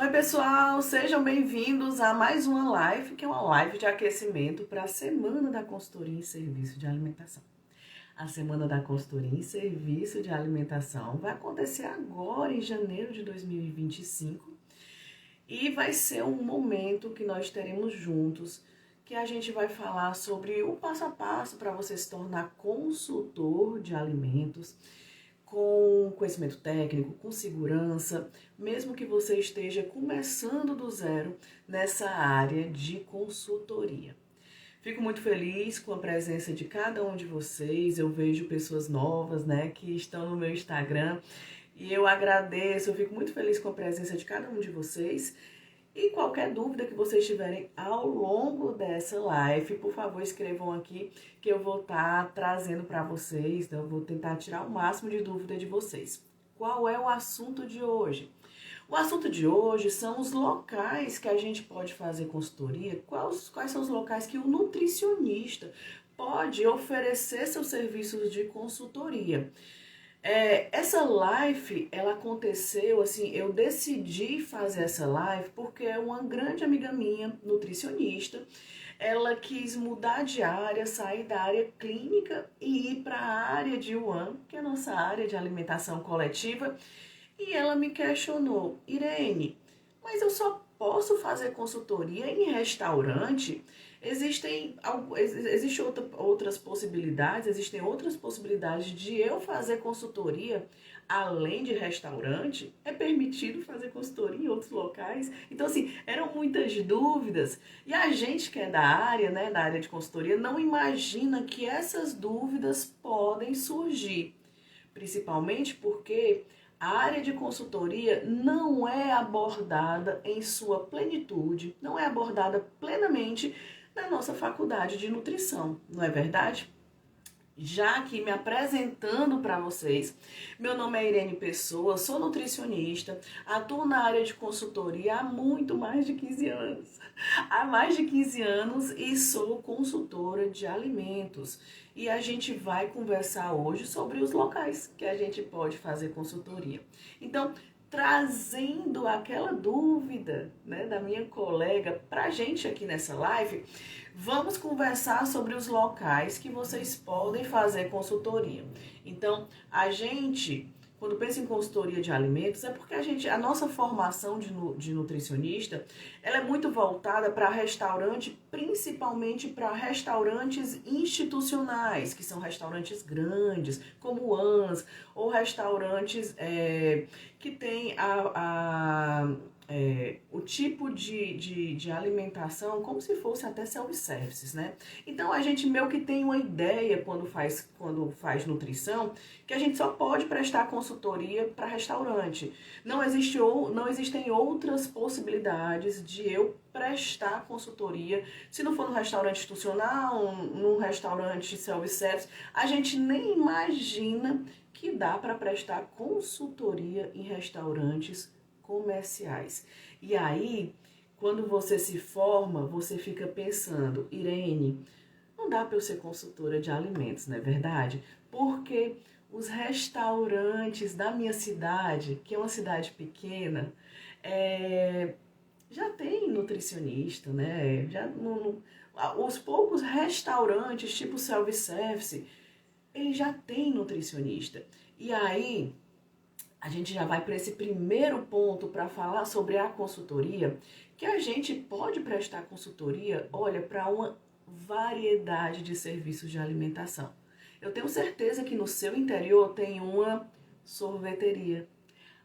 Oi pessoal, sejam bem-vindos a mais uma live, que é uma live de aquecimento para a Semana da Consultoria em Serviço de Alimentação. A Semana da Consultoria em Serviço de Alimentação vai acontecer agora em janeiro de 2025 e vai ser um momento que nós teremos juntos, que a gente vai falar sobre o passo a passo para você se tornar consultor de alimentos, com conhecimento técnico, com segurança, mesmo que você esteja começando do zero nessa área de consultoria. Fico muito feliz com a presença de cada um de vocês. Eu vejo pessoas novas, que estão no meu Instagram e eu agradeço. Eu fico muito feliz com a presença de cada um de vocês. E qualquer dúvida que vocês tiverem ao longo dessa live, por favor, escrevam aqui que eu vou estar trazendo para vocês, então eu vou tentar tirar o máximo de dúvida de vocês. Qual é o assunto de hoje? O assunto de hoje são os locais que a gente pode fazer consultoria, quais são os locais que o nutricionista pode oferecer seus serviços de consultoria. Essa live, ela aconteceu, assim, eu decidi fazer essa live porque uma grande amiga minha, nutricionista, ela quis mudar de área, sair da área clínica e ir para a área de UAN, que é a nossa área de alimentação coletiva, e ela me questionou: Irene, mas eu só posso fazer consultoria em restaurante? Existem outras possibilidades, existem outras possibilidades de eu fazer consultoria além de restaurante? É permitido fazer consultoria em outros locais? Então, assim, eram muitas dúvidas. E a gente que é da área, da área de consultoria, não imagina que essas dúvidas podem surgir. Principalmente porque a área de consultoria não é abordada em sua plenitude, não é abordada plenamente na nossa faculdade de nutrição, não é verdade? Já aqui me apresentando para vocês, meu nome é Irene Pessoa, sou nutricionista, atuo na área de consultoria há muito mais de 15 anos. Há mais de 15 anos e sou consultora de alimentos. E a gente vai conversar hoje sobre os locais que a gente pode fazer consultoria. Então, trazendo aquela dúvida, da minha colega para a gente aqui nessa live, vamos conversar sobre os locais que vocês podem fazer consultoria. Então, a gente, quando pensa em consultoria de alimentos, é porque a nossa formação de nutricionista, ela é muito voltada para restaurante, principalmente para restaurantes institucionais, que são restaurantes grandes, como ANS, ou restaurantes que têm o tipo de alimentação como se fosse até self-services, Então a gente meio que tem uma ideia quando faz nutrição, que a gente só pode prestar consultoria para restaurante. Não existem outras possibilidades de eu prestar consultoria, se não for no restaurante institucional, num restaurante self-service, a gente nem imagina que dá para prestar consultoria em restaurantes comerciais. E aí, quando você se forma, você fica pensando: Irene, não dá para eu ser consultora de alimentos, não é verdade? Porque os restaurantes da minha cidade, que é uma cidade pequena, já tem nutricionista, os poucos restaurantes tipo self-service, ele já tem nutricionista. E aí a gente já vai para esse primeiro ponto para falar sobre a consultoria, que a gente pode prestar consultoria, olha, para uma variedade de serviços de alimentação. Eu tenho certeza que no seu interior tem uma sorveteria.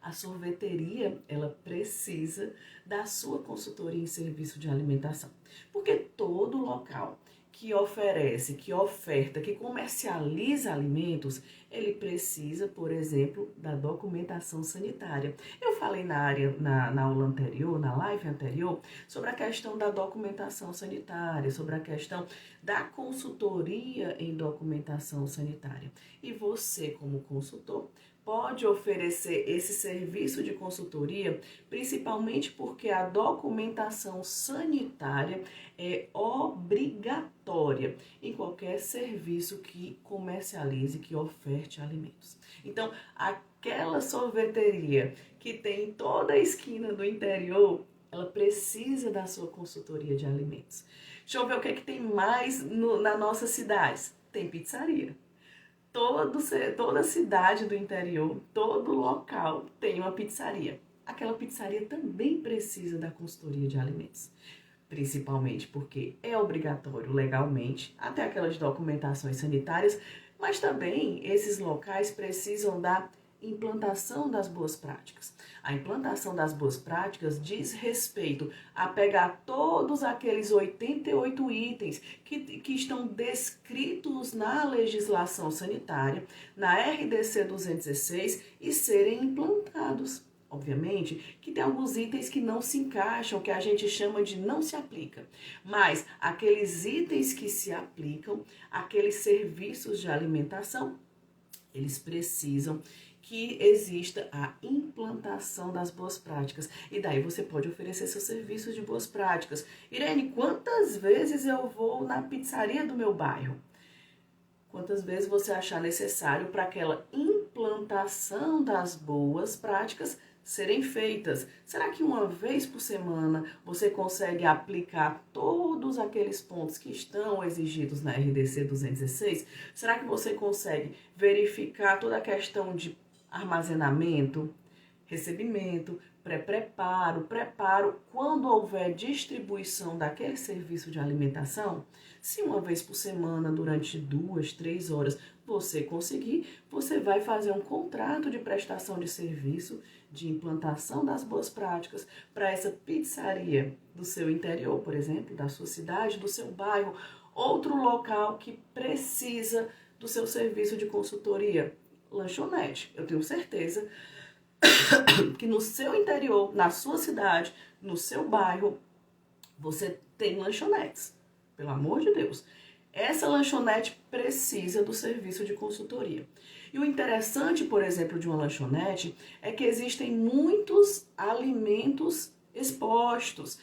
A sorveteria, ela precisa da sua consultoria em serviço de alimentação. Porque todo local que oferece, que oferta, que comercializa alimentos, ele precisa, por exemplo, da documentação sanitária. Eu falei na aula anterior, na live anterior, sobre a questão da documentação sanitária, sobre a questão da consultoria em documentação sanitária. E você, como consultor, pode oferecer esse serviço de consultoria, principalmente porque a documentação sanitária é obrigatória em qualquer serviço que comercialize, que oferte alimentos. Então, aquela sorveteria que tem em toda a esquina do interior, ela precisa da sua consultoria de alimentos. Deixa eu ver o que é que tem mais na nossa cidade. Tem pizzaria. Toda cidade do interior, todo local tem uma pizzaria. Aquela pizzaria também precisa da consultoria de alimentos. Principalmente porque é obrigatório legalmente, até aquelas documentações sanitárias, mas também esses locais precisam da implantação das boas práticas. A implantação das boas práticas diz respeito a pegar todos aqueles 88 itens que estão descritos na legislação sanitária, na RDC 216, e serem implantados. Obviamente que tem alguns itens que não se encaixam, que a gente chama de não se aplica. Mas aqueles itens que se aplicam, aqueles serviços de alimentação, eles precisam que exista a implantação das boas práticas. E daí você pode oferecer seus serviços de boas práticas. Irene, quantas vezes eu vou na pizzaria do meu bairro? Quantas vezes você achar necessário para aquela implantação das boas práticas serem feitas? Será que uma vez por semana você consegue aplicar todos aqueles pontos que estão exigidos na RDC 216? Será que você consegue verificar toda a questão de armazenamento, recebimento, preparo, quando houver distribuição daquele serviço de alimentação? Se uma vez por semana, durante 2, 3 horas, você conseguir, você vai fazer um contrato de prestação de serviço, de implantação das boas práticas para essa pizzaria do seu interior, por exemplo, da sua cidade, do seu bairro, outro local que precisa do seu serviço de consultoria. Lanchonete. Eu tenho certeza que no seu interior, na sua cidade, no seu bairro, você tem lanchonetes. Pelo amor de Deus. Essa lanchonete precisa do serviço de consultoria. E o interessante, por exemplo, de uma lanchonete é que existem muitos alimentos expostos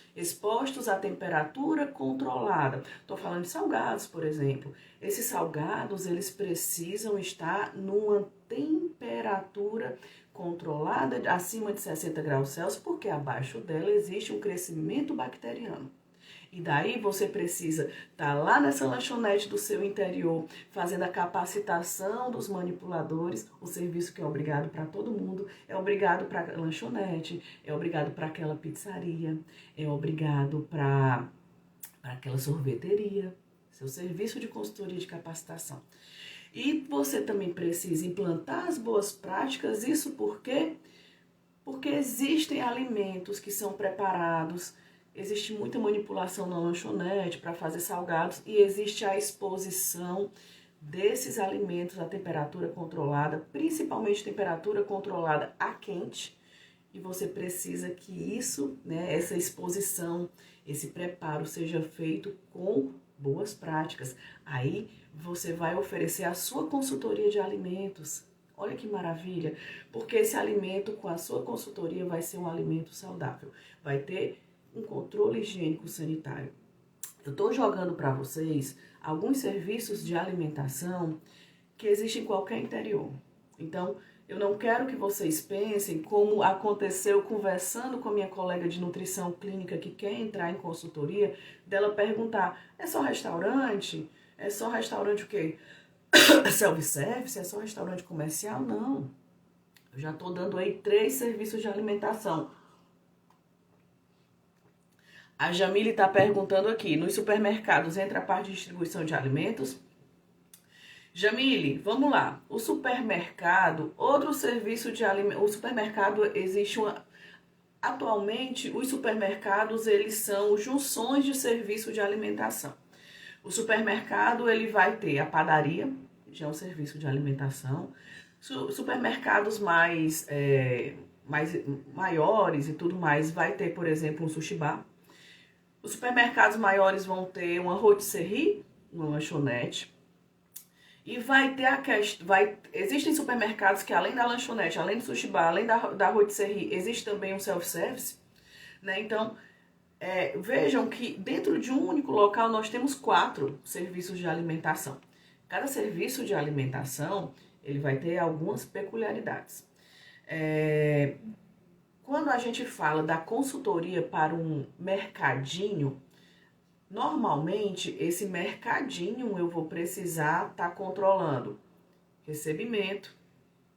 à temperatura controlada. Estou falando de salgados, por exemplo. Esses salgados, eles precisam estar numa temperatura controlada acima de 60 graus Celsius, porque abaixo dela existe um crescimento bacteriano. E daí você precisa estar lá nessa lanchonete do seu interior, fazendo a capacitação dos manipuladores, o serviço que é obrigado para todo mundo, é obrigado para a lanchonete, é obrigado para aquela pizzaria, é obrigado para aquela sorveteria, seu serviço de consultoria de capacitação. E você também precisa implantar as boas práticas, isso por quê? Porque existem alimentos que são preparados, existe muita manipulação na lanchonete para fazer salgados e existe a exposição desses alimentos à temperatura controlada, principalmente temperatura controlada a quente, e você precisa que isso, essa exposição, esse preparo seja feito com boas práticas. Aí você vai oferecer a sua consultoria de alimentos. Olha que maravilha, porque esse alimento com a sua consultoria vai ser um alimento saudável, vai ter um controle higiênico sanitário. Eu estou jogando para vocês alguns serviços de alimentação que existem em qualquer interior. Então, eu não quero que vocês pensem como aconteceu conversando com a minha colega de nutrição clínica que quer entrar em consultoria, dela perguntar, é só restaurante? É só restaurante o quê? Self-service? É só restaurante comercial? Não. Eu já estou dando aí 3 serviços de alimentação. A Jamile está perguntando aqui, nos supermercados entra a parte de distribuição de alimentos? Jamile, vamos lá. O supermercado, outro serviço de alimentos, o supermercado existe uma... Atualmente, os supermercados, eles são junções de serviço de alimentação. O supermercado, ele vai ter a padaria, que é um serviço de alimentação. Supermercados maiores e tudo mais, vai ter, por exemplo, um sushi bar. Os supermercados maiores vão ter uma rotisserie, uma lanchonete. E vai ter existem supermercados que além da lanchonete, além do sushi bar, além da rotisserie, existe também um self-service, né? Então, vejam que dentro de um único local nós temos 4 serviços de alimentação. Cada serviço de alimentação, ele vai ter algumas peculiaridades. Quando a gente fala da consultoria para um mercadinho, normalmente esse mercadinho eu vou precisar estar controlando recebimento,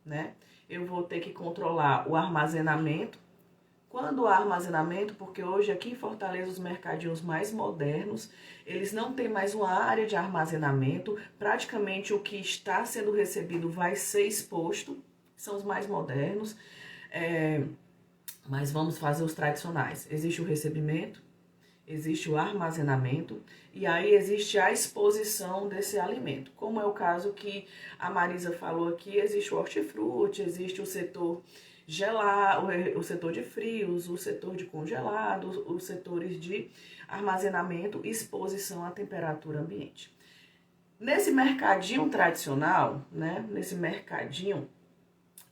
né? Eu vou ter que controlar o armazenamento. Quando há armazenamento, porque hoje aqui em Fortaleza os mercadinhos mais modernos, eles não têm mais uma área de armazenamento, praticamente o que está sendo recebido vai ser exposto, são os mais modernos, mas vamos fazer os tradicionais. Existe o recebimento, existe o armazenamento e aí existe a exposição desse alimento. Como é o caso que a Marisa falou aqui, existe o hortifruti, existe o setor gelado, o setor de frios, o setor de congelados, os setores de armazenamento e exposição à temperatura ambiente. Nesse mercadinho tradicional, né, nesse mercadinho,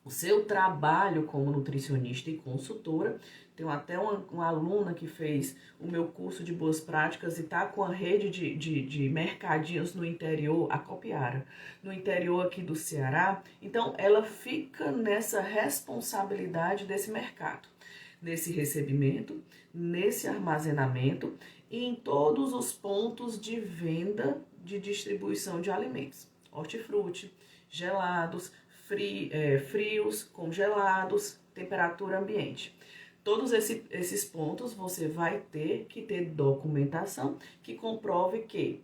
o seu trabalho como nutricionista e consultora, tenho até uma aluna que fez o meu curso de boas práticas e está com a rede de mercadinhos no interior, a Copiara, no interior aqui do Ceará. Então, ela fica nessa responsabilidade desse mercado, nesse recebimento, nesse armazenamento e em todos os pontos de venda de distribuição de alimentos. Hortifruti, gelados, frios, congelados, temperatura ambiente. Todos esses pontos você vai ter que ter documentação que comprove que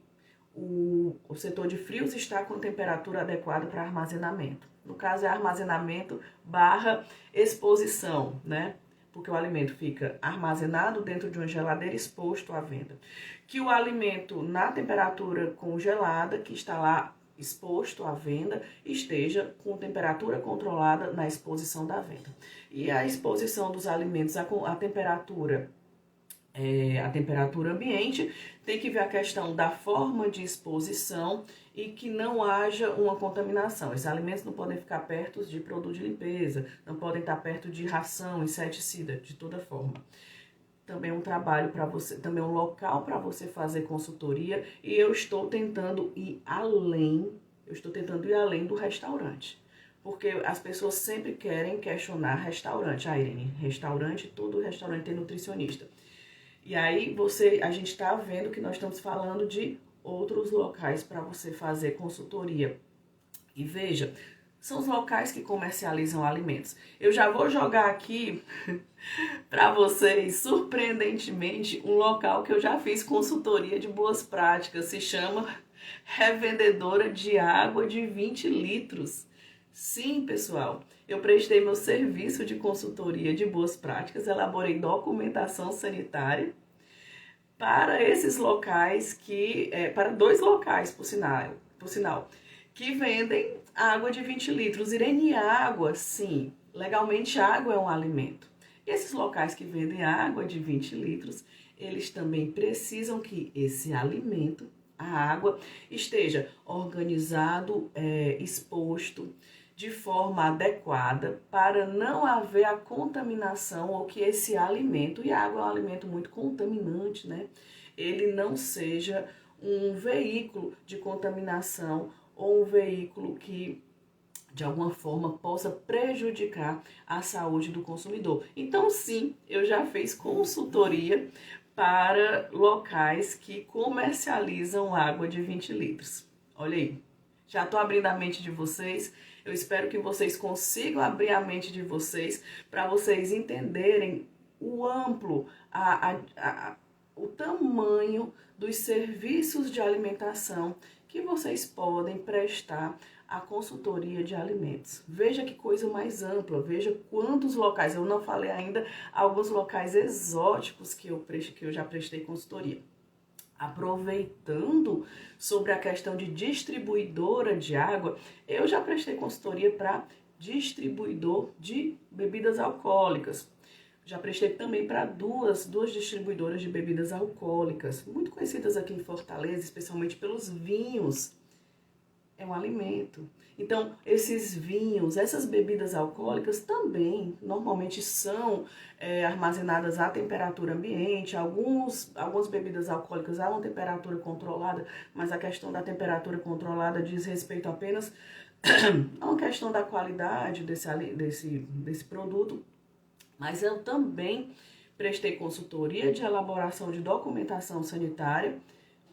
o setor de frios está com temperatura adequada para armazenamento. No caso é armazenamento barra exposição, né? Porque o alimento fica armazenado dentro de uma geladeira exposto à venda. Que o alimento na temperatura congelada, que está lá exposto à venda, esteja com temperatura controlada na exposição da venda. E a exposição dos alimentos à temperatura ambiente, tem que ver a questão da forma de exposição e que não haja uma contaminação. Esses alimentos não podem ficar perto de produto de limpeza, não podem estar perto de ração, inseticida, de toda forma. Também um trabalho para você, também um local para você fazer consultoria e eu estou tentando ir além do restaurante. Porque as pessoas sempre querem questionar restaurante. Ah, Irene, restaurante, todo restaurante tem nutricionista. E aí a gente está vendo que nós estamos falando de outros locais para você fazer consultoria. E veja, são os locais que comercializam alimentos. Eu já vou jogar aqui para vocês, surpreendentemente, um local que eu já fiz consultoria de boas práticas. Se chama Revendedora de Água de 20 litros. Sim, pessoal, eu prestei meu serviço de consultoria de boas práticas, elaborei documentação sanitária para esses locais para 2 locais, por sinal, que vendem água de 20 litros. Irene, água, sim, legalmente água é um alimento. E esses locais que vendem água de 20 litros, eles também precisam que esse alimento, a água, esteja organizado, exposto de forma adequada para não haver a contaminação ou que esse alimento, e a água é um alimento muito contaminante, né? Ele não seja um veículo de contaminação ou um veículo que de alguma forma possa prejudicar a saúde do consumidor. Então, sim, eu já fiz consultoria para locais que comercializam água de 20 litros. Olha aí, já estou abrindo a mente de vocês. Eu espero que vocês consigam abrir a mente de vocês para vocês entenderem o amplo, o tamanho dos serviços de alimentação que vocês podem prestar à consultoria de alimentos. Veja que coisa mais ampla, veja quantos locais, eu não falei ainda alguns locais exóticos que eu já prestei consultoria. Aproveitando sobre a questão de distribuidora de água, eu já prestei consultoria para distribuidor de bebidas alcoólicas. Já prestei também para duas distribuidoras de bebidas alcoólicas, muito conhecidas aqui em Fortaleza, especialmente pelos vinhos. É um alimento. Então, esses vinhos, essas bebidas alcoólicas também normalmente são armazenadas à temperatura ambiente. Algumas bebidas alcoólicas há uma temperatura controlada, mas a questão da temperatura controlada diz respeito apenas É uma questão da qualidade desse produto, mas eu também prestei consultoria de elaboração de documentação sanitária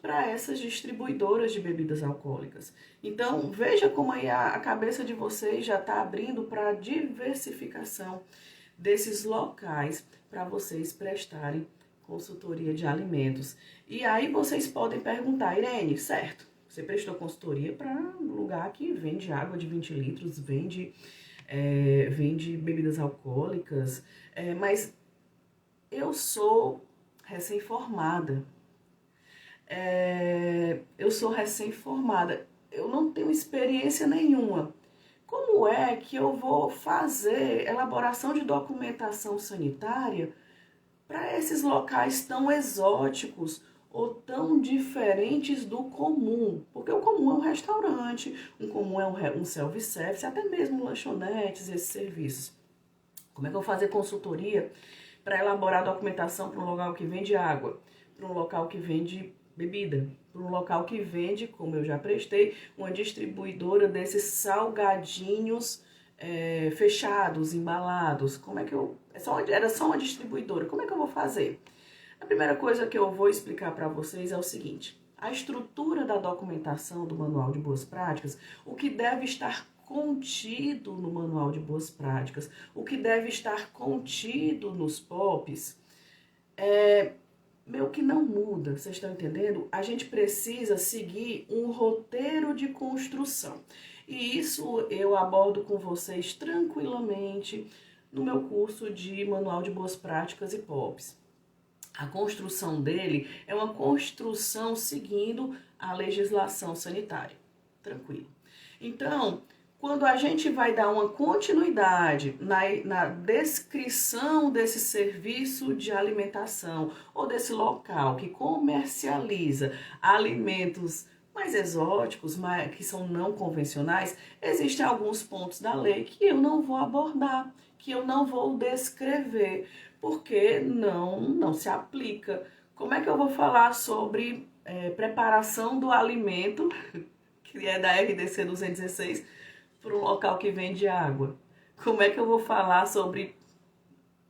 para essas distribuidoras de bebidas alcoólicas. Então, veja como aí a cabeça de vocês já está abrindo para a diversificação desses locais para vocês prestarem consultoria de alimentos. E aí vocês podem perguntar, Irene, certo? Você prestou consultoria para um lugar que vende água de 20 litros, vende bebidas alcoólicas, mas eu sou recém-formada. Eu não tenho experiência nenhuma. Como é que eu vou fazer elaboração de documentação sanitária para esses locais tão exóticos ou tão diferentes do comum? Porque o comum é um restaurante, o comum é um self-service, até mesmo lanchonetes, esses serviços. Como é que eu vou fazer consultoria para elaborar documentação para um local que vende água, para um local que vende bebida, para um local que vende, como eu já prestei, uma distribuidora desses salgadinhos fechados, embalados? Como é que eu... Era só uma distribuidora, como é que eu vou fazer? A primeira coisa que eu vou explicar para vocês é o seguinte: a estrutura da documentação do Manual de Boas Práticas, o que deve estar contido no Manual de Boas Práticas, o que deve estar contido nos POPs, meio que não muda, vocês estão entendendo? A gente precisa seguir um roteiro de construção. E isso eu abordo com vocês tranquilamente no meu curso de Manual de Boas Práticas e POPs. A construção dele é uma construção seguindo a legislação sanitária. Tranquilo. Então, quando a gente vai dar uma continuidade na descrição desse serviço de alimentação ou desse local que comercializa alimentos mais exóticos, que são não convencionais, existem alguns pontos da lei que eu não vou abordar, que eu não vou descrever, porque não se aplica. Como é que eu vou falar sobre preparação do alimento, que é da RDC 216, para um local que vende água? Como é que eu vou falar sobre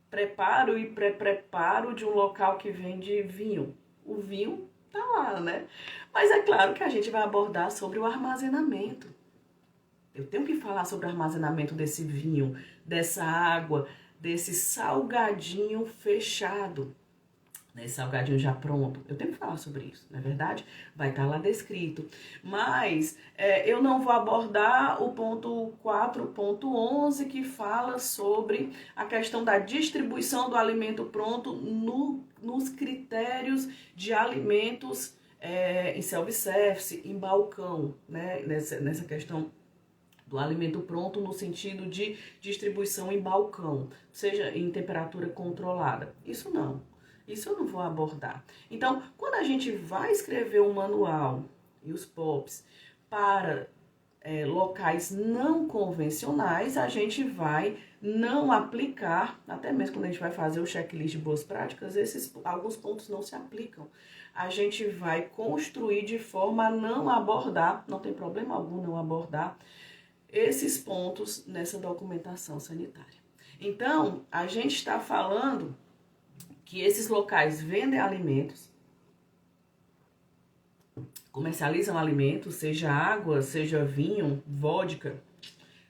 preparo e pré-preparo de um local que vende vinho? O vinho tá lá, né? Mas é claro que a gente vai abordar sobre o armazenamento. Eu tenho que falar sobre o armazenamento desse vinho, dessa água, desse salgadinho fechado, né, salgadinho já pronto. Eu tenho que falar sobre isso, não é verdade? Vai estar lá descrito. Mas eu não vou abordar o ponto 4.11, que fala sobre a questão da distribuição do alimento pronto nos critérios de alimentos em self-service, em balcão, né? Nessa questão do alimento pronto no sentido de distribuição em balcão, seja em temperatura controlada. Isso eu não vou abordar. Então, quando a gente vai escrever um manual e os POPs para locais não convencionais, a gente vai não aplicar, até mesmo quando a gente vai fazer o checklist de boas práticas, alguns pontos não se aplicam. A gente vai construir de forma a não abordar, não tem problema algum não abordar, esses pontos nessa documentação sanitária. Então, a gente está falando que esses locais vendem alimentos, comercializam alimentos, seja água, seja vinho, vodka,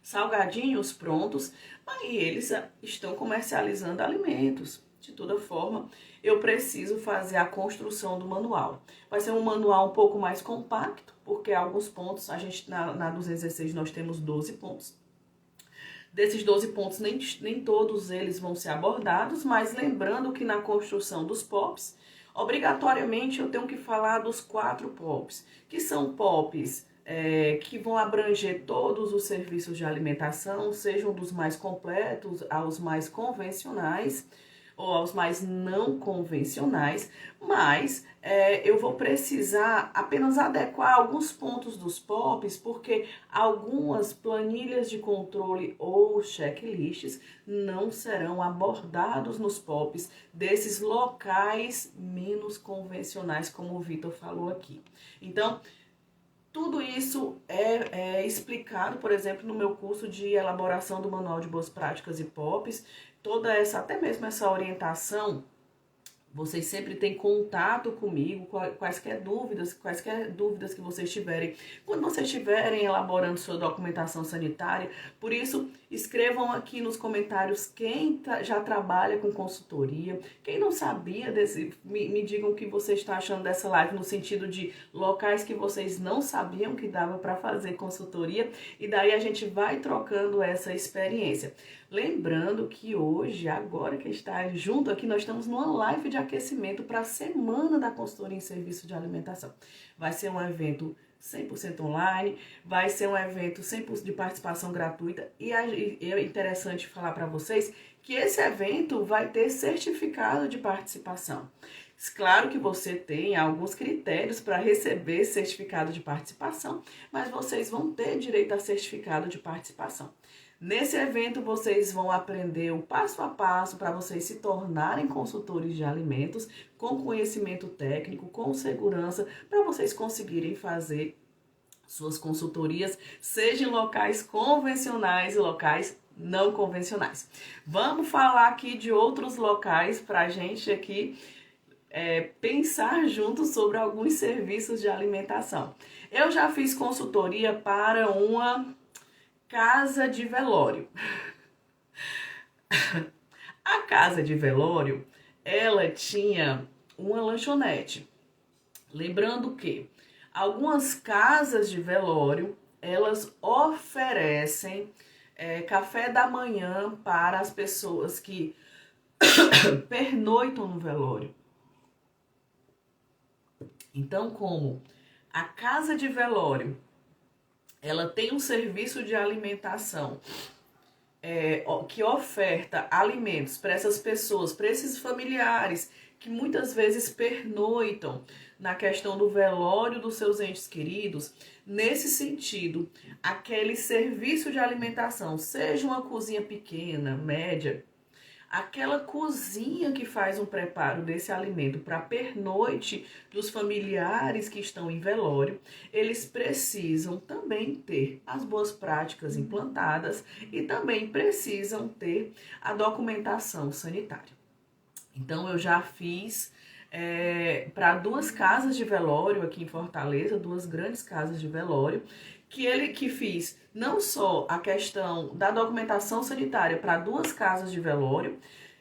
salgadinhos prontos, aí eles estão comercializando alimentos. De toda forma, eu preciso fazer a construção do manual. Vai ser um manual um pouco mais compacto, porque alguns pontos, a gente na 216 nós temos 12 pontos. Desses 12 pontos, nem todos eles vão ser abordados, mas lembrando que na construção dos POPs, obrigatoriamente eu tenho que falar dos 4 POPs, que são POPs que vão abranger todos os serviços de alimentação, sejam dos mais completos aos mais convencionais, ou aos mais não convencionais, mas eu vou precisar apenas adequar alguns pontos dos POPs, porque algumas planilhas de controle ou checklists não serão abordados nos POPs desses locais menos convencionais, como o Vitor falou aqui. Então, Tudo isso é explicado, por exemplo, no meu curso de elaboração do Manual de Boas Práticas e POPs. Toda essa, até mesmo essa orientação, vocês sempre têm contato comigo, quaisquer dúvidas que vocês tiverem, quando vocês estiverem elaborando sua documentação sanitária. Por isso, escrevam aqui nos comentários quem já trabalha com consultoria, quem não sabia me digam o que você está achando dessa live, no sentido de locais que vocês não sabiam que dava para fazer consultoria, e daí a gente vai trocando essa experiência. Lembrando que hoje, agora que está junto aqui, nós estamos numa live de aquecimento para a Semana da Consultoria em Serviço de Alimentação. Vai ser um evento 100% online, vai ser um evento 100% de participação gratuita, e é interessante falar para vocês que esse evento vai ter certificado de participação. Claro que você tem alguns critérios para receber certificado de participação, mas vocês vão ter direito a certificado de participação. Nesse evento, vocês vão aprender o passo a passo para vocês se tornarem consultores de alimentos, com conhecimento técnico, com segurança, para vocês conseguirem fazer suas consultorias, seja em locais convencionais e locais não convencionais. Vamos falar aqui de outros locais para a gente aqui pensar juntos sobre alguns serviços de alimentação. Eu já fiz consultoria para uma casa de velório. A casa de velório, ela tinha uma lanchonete. Lembrando que algumas casas de velório, elas oferecem café da manhã para as pessoas que pernoitam no velório. Então, como a casa de velório, ela tem um serviço de alimentação que oferta alimentos para essas pessoas, para esses familiares que muitas vezes pernoitam na questão do velório dos seus entes queridos. Nesse sentido, aquele serviço de alimentação, seja uma cozinha pequena, média, aquela cozinha que faz um preparo desse alimento para pernoite dos familiares que estão em velório, eles precisam também ter as boas práticas implantadas e também precisam ter a documentação sanitária. Então, eu já fiz para 2 casas de velório aqui em Fortaleza, 2 grandes casas de velório, que fiz não só a questão da documentação sanitária para 2 casas de velório,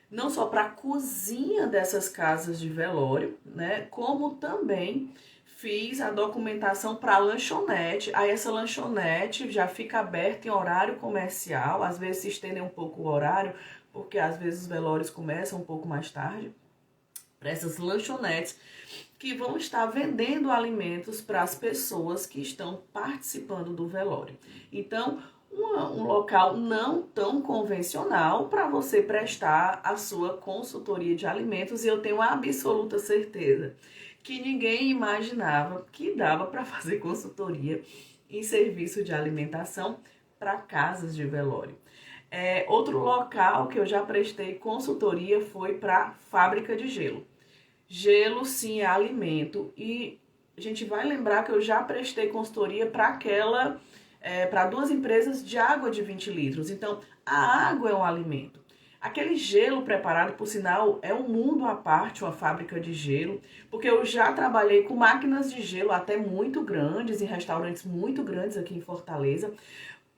não só para a cozinha dessas casas de velório, né, como também fiz a documentação para a lanchonete. Aí essa lanchonete já fica aberta em horário comercial, às vezes se estendem um pouco o horário, porque às vezes os velórios começam um pouco mais tarde, para essas lanchonetes que vão estar vendendo alimentos para as pessoas que estão participando do velório. Então, um local não tão convencional para você prestar a sua consultoria de alimentos, e eu tenho absoluta certeza que ninguém imaginava que dava para fazer consultoria em serviço de alimentação para casas de velório. Outro local que eu já prestei consultoria foi para fábrica de gelo. Gelo, sim, é alimento. E a gente vai lembrar que eu já prestei consultoria para 2 empresas de água de 20 litros. Então, a água é um alimento. Aquele gelo preparado, por sinal, é um mundo à parte, uma fábrica de gelo, porque eu já trabalhei com máquinas de gelo até muito grandes, em restaurantes muito grandes aqui em Fortaleza.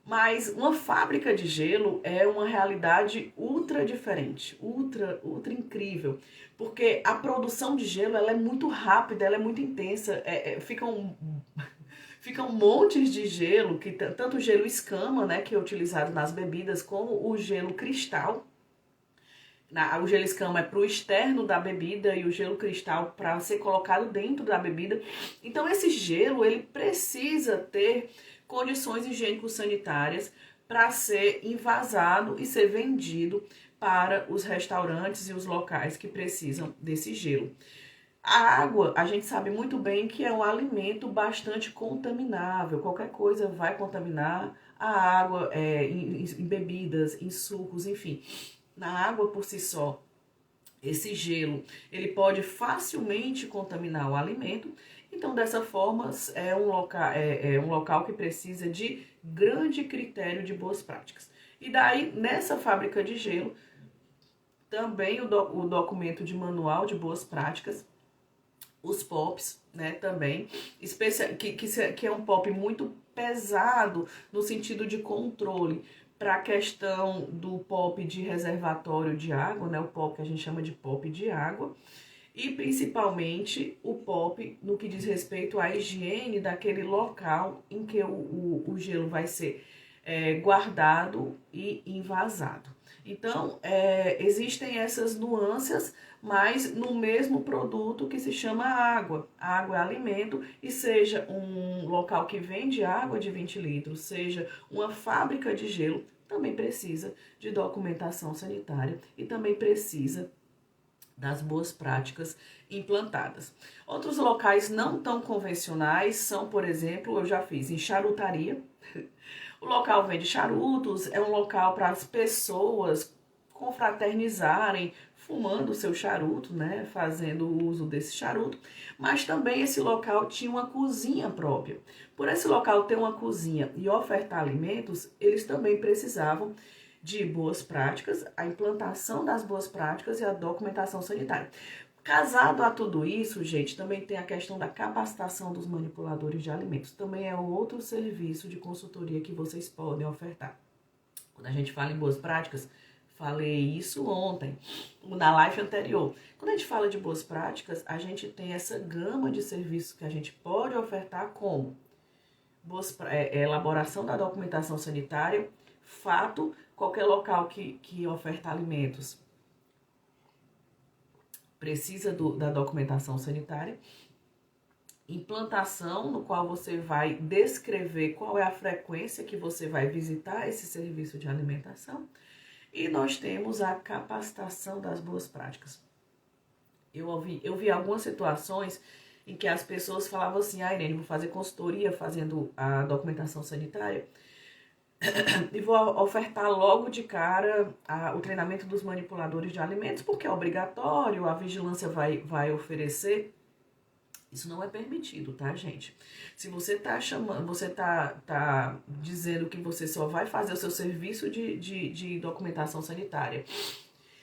Mas uma fábrica de gelo é uma realidade ultra diferente, ultra incrível, porque a produção de gelo ela é muito rápida, ela é muito intensa, ficam montes de gelo, tanto o gelo escama, né, que é utilizado nas bebidas, como o gelo cristal. O gelo escama é para o externo da bebida e o gelo cristal para ser colocado dentro da bebida. Então esse gelo ele precisa ter condições higiênico-sanitárias para ser envasado e ser vendido para os restaurantes e os locais que precisam desse gelo. A água, a gente sabe muito bem que é um alimento bastante contaminável. Qualquer coisa vai contaminar a água em bebidas, em sucos, enfim. Na água por si só, esse gelo, ele pode facilmente contaminar o alimento. Então, dessa forma, é um local que precisa de grande critério de boas práticas. E daí, nessa fábrica de gelo, também o documento de manual de boas práticas, os POPs, né, também, que é um POP muito pesado no sentido de controle, para a questão do POP de reservatório de água, né, o POP que a gente chama de POP de água, e principalmente o POP no que diz respeito à higiene daquele local em que o gelo vai ser guardado e envasado. Então, existem essas nuances, mas no mesmo produto que se chama água. Água é alimento, e seja um local que vende água de 20 litros, seja uma fábrica de gelo, também precisa de documentação sanitária e também precisa das boas práticas implantadas. Outros locais não tão convencionais são, por exemplo, eu já fiz em charutaria. O local vende charutos, é um local para as pessoas confraternizarem, fumando o seu charuto, né, fazendo uso desse charuto, mas também esse local tinha uma cozinha própria. Por esse local ter uma cozinha e ofertar alimentos, eles também precisavam de boas práticas, a implantação das boas práticas e a documentação sanitária. Casado a tudo isso, gente, também tem a questão da capacitação dos manipuladores de alimentos. Também é outro serviço de consultoria que vocês podem ofertar. Quando a gente fala em boas práticas, falei isso ontem, na live anterior. Quando a gente fala de boas práticas, a gente tem essa gama de serviços que a gente pode ofertar, como elaboração da documentação sanitária, fato, qualquer local que oferta alimentos precisa da documentação sanitária, implantação, no qual você vai descrever qual é a frequência que você vai visitar esse serviço de alimentação, e nós temos a capacitação das boas práticas. Eu vi algumas situações em que as pessoas falavam assim: Irene, vou fazer consultoria fazendo a documentação sanitária e vou ofertar logo de cara o treinamento dos manipuladores de alimentos, porque é obrigatório, a vigilância vai oferecer. Isso não é permitido, tá, gente? Se você tá dizendo que você só vai fazer o seu serviço de documentação sanitária,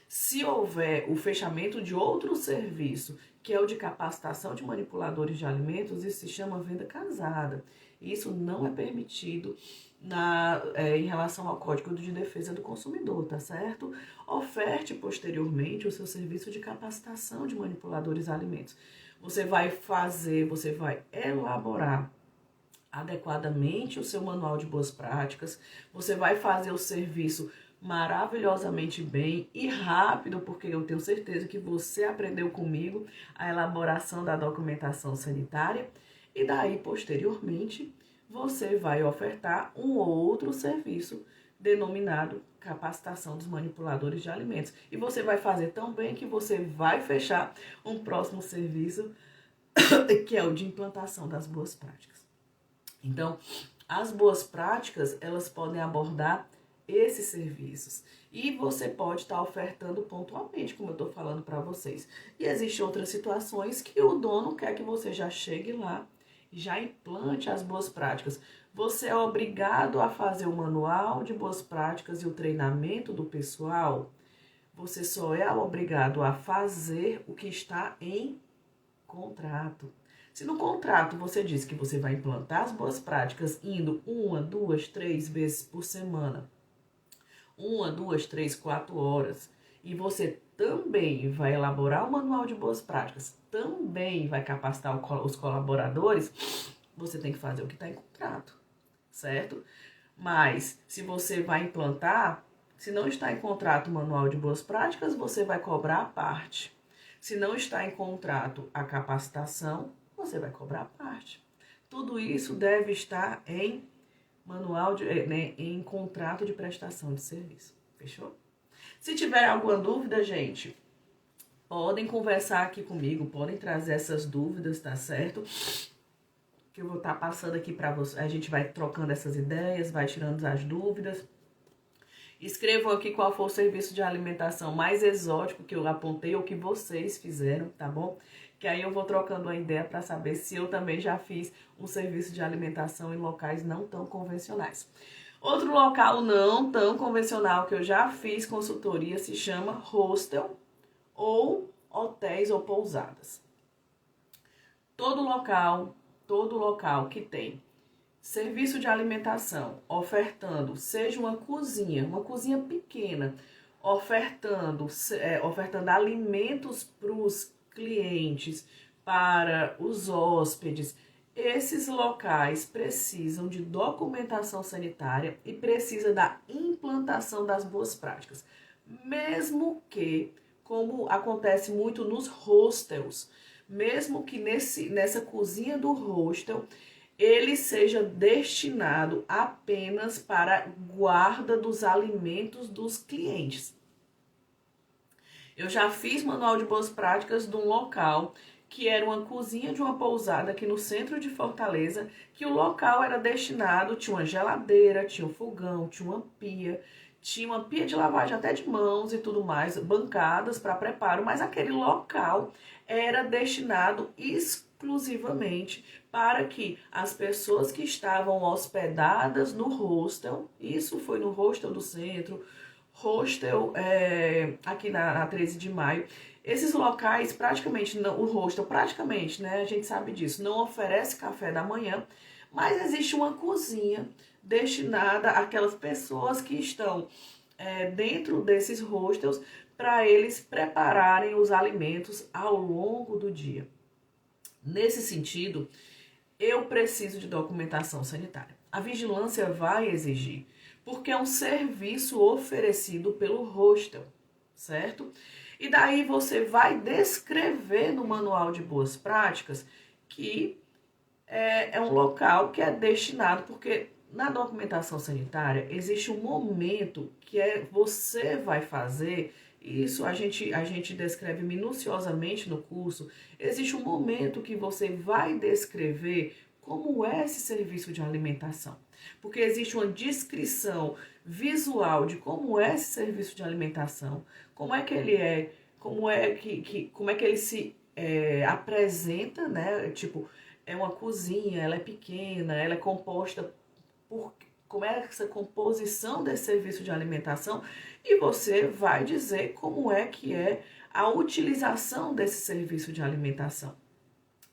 se houver o fechamento de outro serviço, que é o de capacitação de manipuladores de alimentos, isso se chama venda casada. Isso não é permitido em relação ao Código de Defesa do Consumidor, tá certo? Oferte posteriormente o seu serviço de capacitação de manipuladores de alimentos. Você vai elaborar adequadamente o seu manual de boas práticas, você vai fazer o serviço maravilhosamente bem e rápido, porque eu tenho certeza que você aprendeu comigo a elaboração da documentação sanitária, e daí, posteriormente, você vai ofertar um outro serviço denominado capacitação dos manipuladores de alimentos. E você vai fazer tão bem que você vai fechar um próximo serviço, que é o de implantação das boas práticas. Então, as boas práticas, elas podem abordar esses serviços. E você pode estar ofertando pontualmente, como eu estou falando para vocês. E existem outras situações que o dono quer que você já chegue lá e já implante as boas práticas. Você é obrigado a fazer o manual de boas práticas e o treinamento do pessoal. Você só é obrigado a fazer o que está em contrato. Se no contrato você diz que você vai implantar as boas práticas indo 1, 2, 3 vezes por semana, 1, 2, 3, 4 horas, e você também vai elaborar o manual de boas práticas, também vai capacitar os colaboradores, você tem que fazer o que está em contrato, certo? Mas se você vai implantar, se não está em contrato o manual de boas práticas, você vai cobrar a parte. Se não está em contrato a capacitação, você vai cobrar a parte. Tudo isso deve estar em em contrato de prestação de serviço. Fechou? Se tiver alguma dúvida, gente, podem conversar aqui comigo, podem trazer essas dúvidas, tá certo? Que eu vou estar passando aqui para vocês. A gente vai trocando essas ideias, vai tirando as dúvidas. Escrevam aqui qual foi o serviço de alimentação mais exótico que eu apontei ou que vocês fizeram, tá bom? Que aí eu vou trocando uma ideia para saber se eu também já fiz um serviço de alimentação em locais não tão convencionais. Outro local não tão convencional que eu já fiz consultoria se chama hostel ou hotéis ou pousadas. Todo local que tem serviço de alimentação, ofertando, seja uma cozinha pequena, ofertando alimentos para os clientes, para os hóspedes, esses locais precisam de documentação sanitária e precisa da implantação das boas práticas. Mesmo que, como acontece muito nos hostels, mesmo que nessa cozinha do hostel, ele seja destinado apenas para guarda dos alimentos dos clientes. Eu já fiz manual de boas práticas de um local que era uma cozinha de uma pousada aqui no centro de Fortaleza, que o local era destinado, tinha uma geladeira, tinha um fogão, tinha uma pia de lavagem até de mãos e tudo mais, bancadas para preparo, mas aquele local era destinado exclusivamente para que as pessoas que estavam hospedadas no hostel, isso foi no hostel do centro, hostel aqui na 13 de maio, esses locais praticamente, não, o hostel praticamente, né, a gente sabe disso, não oferece café da manhã, mas existe uma cozinha destinada àquelas pessoas que estão dentro desses hostels para eles prepararem os alimentos ao longo do dia. Nesse sentido, eu preciso de documentação sanitária. A vigilância vai exigir, porque é um serviço oferecido pelo hostel, certo? E daí você vai descrever no manual de boas práticas que é um local que é destinado, porque na documentação sanitária existe um momento que você vai fazer, isso a gente descreve minuciosamente no curso, existe um momento que você vai descrever como é esse serviço de alimentação. Porque existe uma descrição visual de como é esse serviço de alimentação, como é que ele é, como é que ele se apresenta, né? Tipo, é uma cozinha, ela é pequena, ela é composta por como é essa composição desse serviço de alimentação e você vai dizer como é que é a utilização desse serviço de alimentação.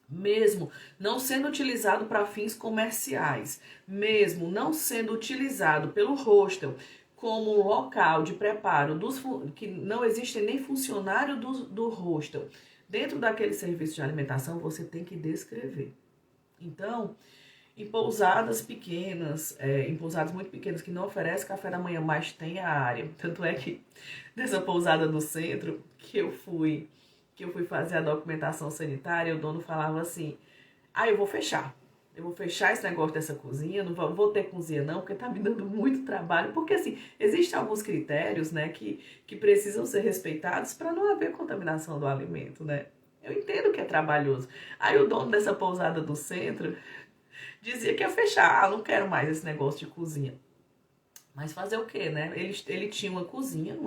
Mesmo não sendo utilizado para fins comerciais, mesmo não sendo utilizado pelo hostel como um local de preparo, que não existe nem funcionário do hostel, dentro daquele serviço de alimentação você tem que descrever. Então, em pousadas pequenas, em pousadas muito pequenas que não oferecem café da manhã, mas tem a área. Tanto é que nessa pousada do centro que eu fui fazer a documentação sanitária, o dono falava assim, eu vou fechar esse negócio dessa cozinha, não vou ter cozinha não, porque tá me dando muito trabalho, porque assim, existem alguns critérios, né, que precisam ser respeitados para não haver contaminação do alimento, né. Eu entendo que é trabalhoso. Aí o dono dessa pousada do centro dizia que ia fechar, não quero mais esse negócio de cozinha. Mas fazer o quê, né? Ele tinha uma cozinha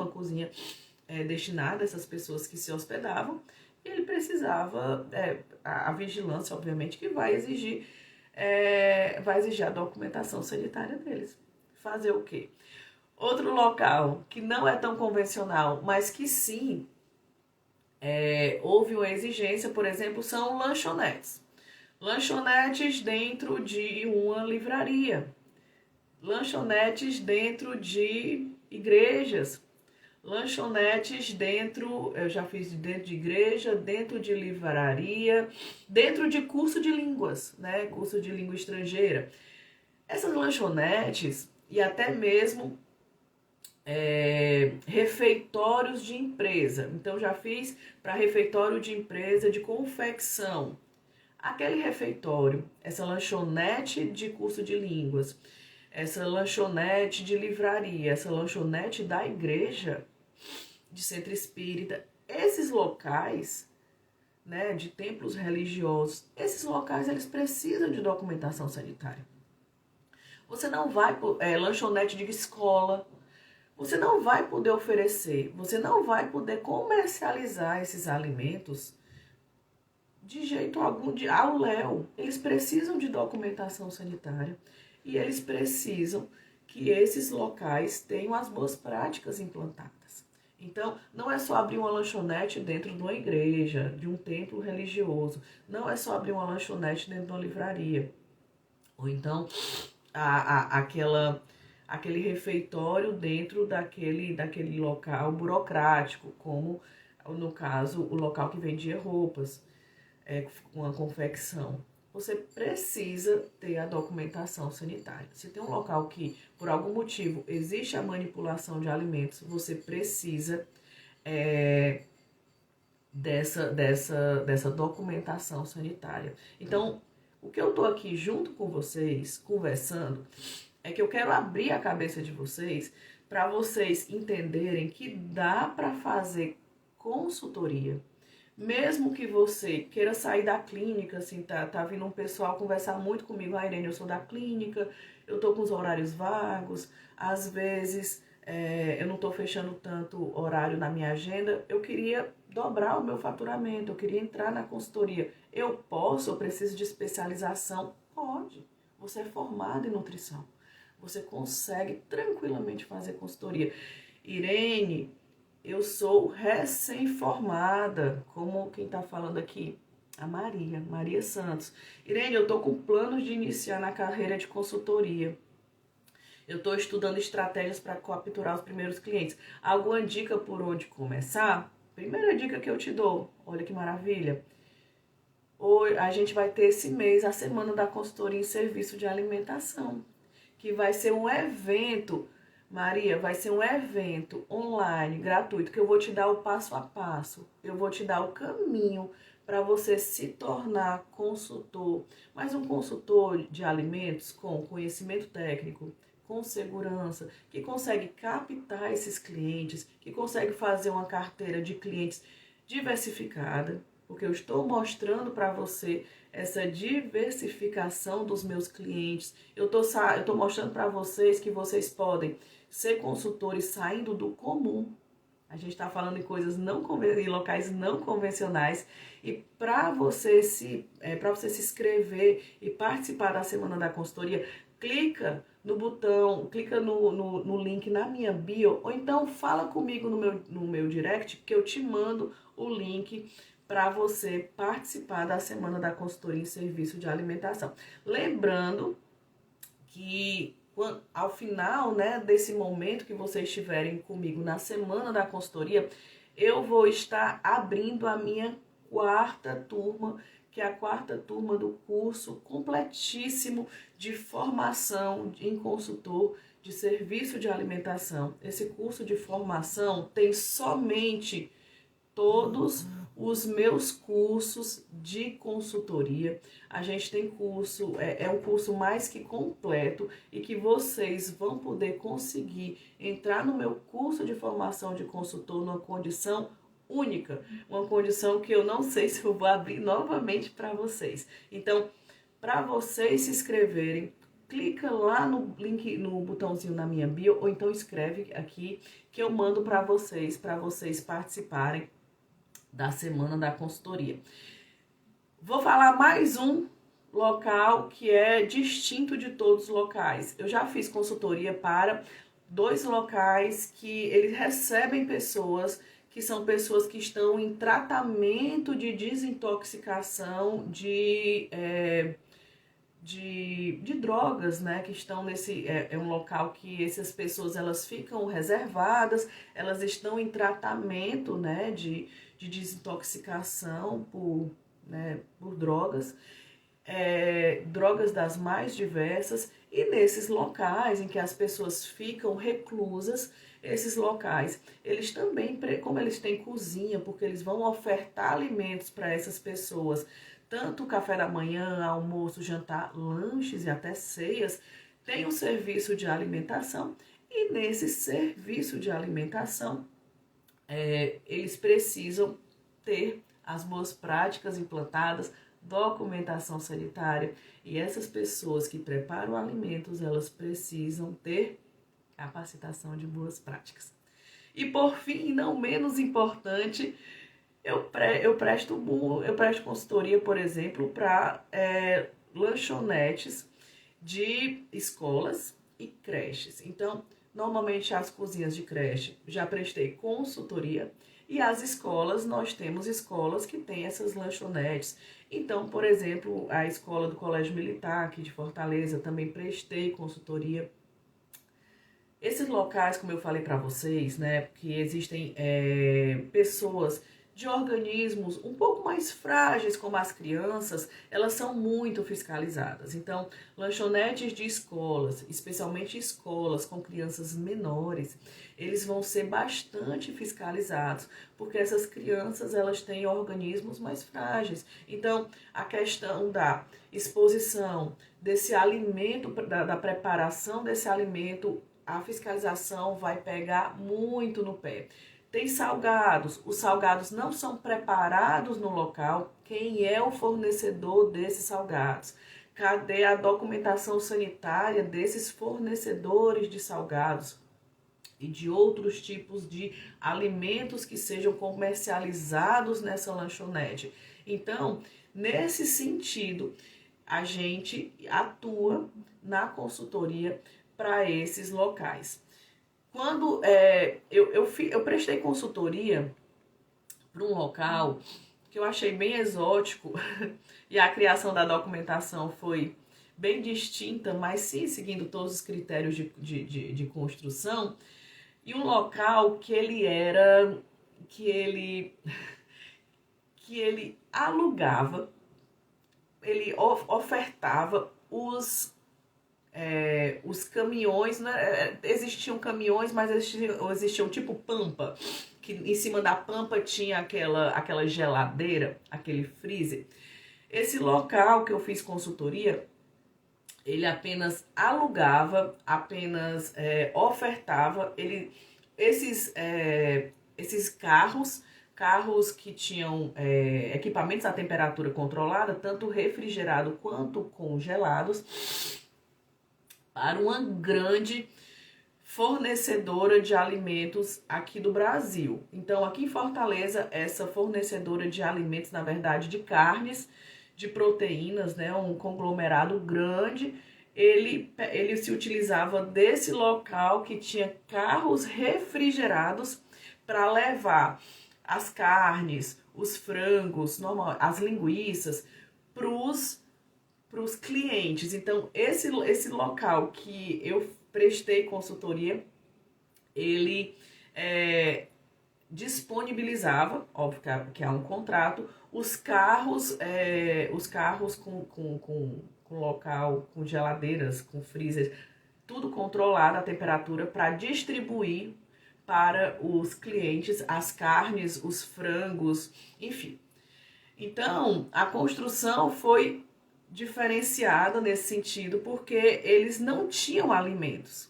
destinada a essas pessoas que se hospedavam, e ele precisava, a vigilância, obviamente, que vai exigir a documentação sanitária deles. Fazer o quê? Outro local que não é tão convencional, mas que sim houve uma exigência, por exemplo, são lanchonetes. Lanchonetes dentro de uma livraria. Lanchonetes dentro de igrejas. Lanchonetes eu já fiz dentro de igreja, dentro de livraria, dentro de curso de línguas, né? Curso de língua estrangeira. Essas lanchonetes e até mesmo refeitórios de empresa. Então, já fiz para refeitório de empresa de confecção. Aquele refeitório, essa lanchonete de curso de línguas, essa lanchonete de livraria, essa lanchonete da igreja, de centro espírita, esses locais, né, de templos religiosos, esses locais eles precisam de documentação sanitária. Você não vai lanchonete de escola, você não vai poder oferecer, você não vai poder comercializar esses alimentos de jeito algum, ao léu. Eles precisam de documentação sanitária e eles precisam que esses locais tenham as boas práticas implantadas. Então, não é só abrir uma lanchonete dentro de uma igreja, de um templo religioso. Não é só abrir uma lanchonete dentro de uma livraria. Ou então, aquele refeitório dentro daquele local burocrático, como, no caso, o local que vendia roupas, uma confecção. Você precisa ter a documentação sanitária. Se tem um local que, por algum motivo, existe a manipulação de alimentos, você precisa dessa documentação sanitária. Então, o que eu estou aqui junto com vocês, conversando, é que eu quero abrir a cabeça de vocês para vocês entenderem que dá para fazer consultoria. Mesmo que você queira sair da clínica, assim, tá vindo um pessoal conversar muito comigo, Irene, eu sou da clínica, eu tô com os horários vagos, às vezes eu não tô fechando tanto horário na minha agenda, eu queria dobrar o meu faturamento, eu queria entrar na consultoria. Eu preciso de especialização? Pode. Você é formado em nutrição. Você consegue tranquilamente fazer consultoria. Irene, eu sou recém-formada, como quem está falando aqui, a Maria Santos. Irene, eu estou com planos de iniciar na carreira de consultoria. Eu estou estudando estratégias para capturar os primeiros clientes. Alguma dica por onde começar? Primeira dica que eu te dou, olha que maravilha. Hoje, a gente vai ter esse mês a Semana da Consultoria em Serviço de Alimentação, que vai ser um evento. Maria, vai ser um evento online, gratuito, que eu vou te dar o passo a passo. Eu vou te dar o caminho para você se tornar consultor. Mas um consultor de alimentos com conhecimento técnico, com segurança, que consegue captar esses clientes, que consegue fazer uma carteira de clientes diversificada, porque eu estou mostrando para você essa diversificação dos meus clientes. Eu tô mostrando para vocês que vocês podem ser consultores saindo do comum. A gente está falando em coisas em locais não convencionais. E para você se inscrever e participar da Semana da Consultoria, clica no botão, clica no link na minha bio, ou então fala comigo no meu direct, que eu te mando o link para você participar da Semana da Consultoria em Serviço de Alimentação. Lembrando que ao final, né, desse momento que vocês estiverem comigo na Semana da Consultoria, eu vou estar abrindo a minha quarta turma, que é a quarta turma do curso completíssimo de formação em consultor de serviço de alimentação. Esse curso de formação tem somente todos os meus cursos de consultoria. A gente tem curso, é um curso mais que completo e que vocês vão poder conseguir entrar no meu curso de formação de consultor numa condição única, uma condição que eu não sei se eu vou abrir novamente para vocês. Então, para vocês se inscreverem, clica lá no link, no botãozinho na minha bio, ou então escreve aqui que eu mando para vocês participarem da Semana da Consultoria. Vou falar mais um local que é distinto de todos os locais. Eu já fiz consultoria para 2 locais que eles recebem pessoas que são pessoas que estão em tratamento de desintoxicação de drogas, né, que estão nesse, é um local que essas pessoas, elas ficam reservadas, elas estão em tratamento, né, de desintoxicação por drogas, drogas das mais diversas, e nesses locais em que as pessoas ficam reclusas, esses locais, eles também, como eles têm cozinha, porque eles vão ofertar alimentos para essas pessoas, tanto café da manhã, almoço, jantar, lanches e até ceias, tem um serviço de alimentação, e nesse serviço de alimentação, eles precisam ter as boas práticas implantadas, documentação sanitária, e essas pessoas que preparam alimentos, elas precisam ter capacitação de boas práticas. E por fim, não menos importante, eu presto consultoria, por exemplo, para lanchonetes de escolas e creches. Então, normalmente as cozinhas de creche já prestei consultoria e as escolas, nós temos escolas que têm essas lanchonetes. Então, por exemplo, a escola do Colégio Militar aqui de Fortaleza, também prestei consultoria. Esses locais, como eu falei para vocês, né, que existem pessoas de organismos um pouco mais frágeis, como as crianças, elas são muito fiscalizadas. Então, lanchonetes de escolas, especialmente escolas com crianças menores, eles vão ser bastante fiscalizados, porque essas crianças, elas têm organismos mais frágeis. Então, a questão da exposição desse alimento, da preparação desse alimento, a fiscalização vai pegar muito no pé. Tem salgados, os salgados não são preparados no local. Quem é o fornecedor desses salgados? Cadê a documentação sanitária desses fornecedores de salgados e de outros tipos de alimentos que sejam comercializados nessa lanchonete? Então, nesse sentido, a gente atua na consultoria para esses locais. Quando eu prestei consultoria para um local que eu achei bem exótico e a criação da documentação foi bem distinta, mas sim seguindo todos os critérios de construção, e um local que ele alugava, ele ofertava os caminhões, né? Existiam caminhões, mas existiam tipo pampa, que em cima da pampa tinha aquela geladeira, aquele freezer. Esse local que eu fiz consultoria, ele apenas alugava, apenas ofertava, esses carros que tinham equipamentos a temperatura controlada, tanto refrigerado quanto congelados, para uma grande fornecedora de alimentos aqui do Brasil. Então, aqui em Fortaleza, essa fornecedora de alimentos, na verdade, de carnes, de proteínas, né, um conglomerado grande, ele se utilizava desse local que tinha carros refrigerados para levar as carnes, os frangos, as linguiças, para os clientes. Então, esse local que eu prestei consultoria, ele disponibilizava, óbvio que há um contrato, os carros com local, com geladeiras, com freezers, tudo controlado a temperatura para distribuir para os clientes as carnes, os frangos, enfim. Então, a construção foi diferenciada nesse sentido, porque eles não tinham alimentos.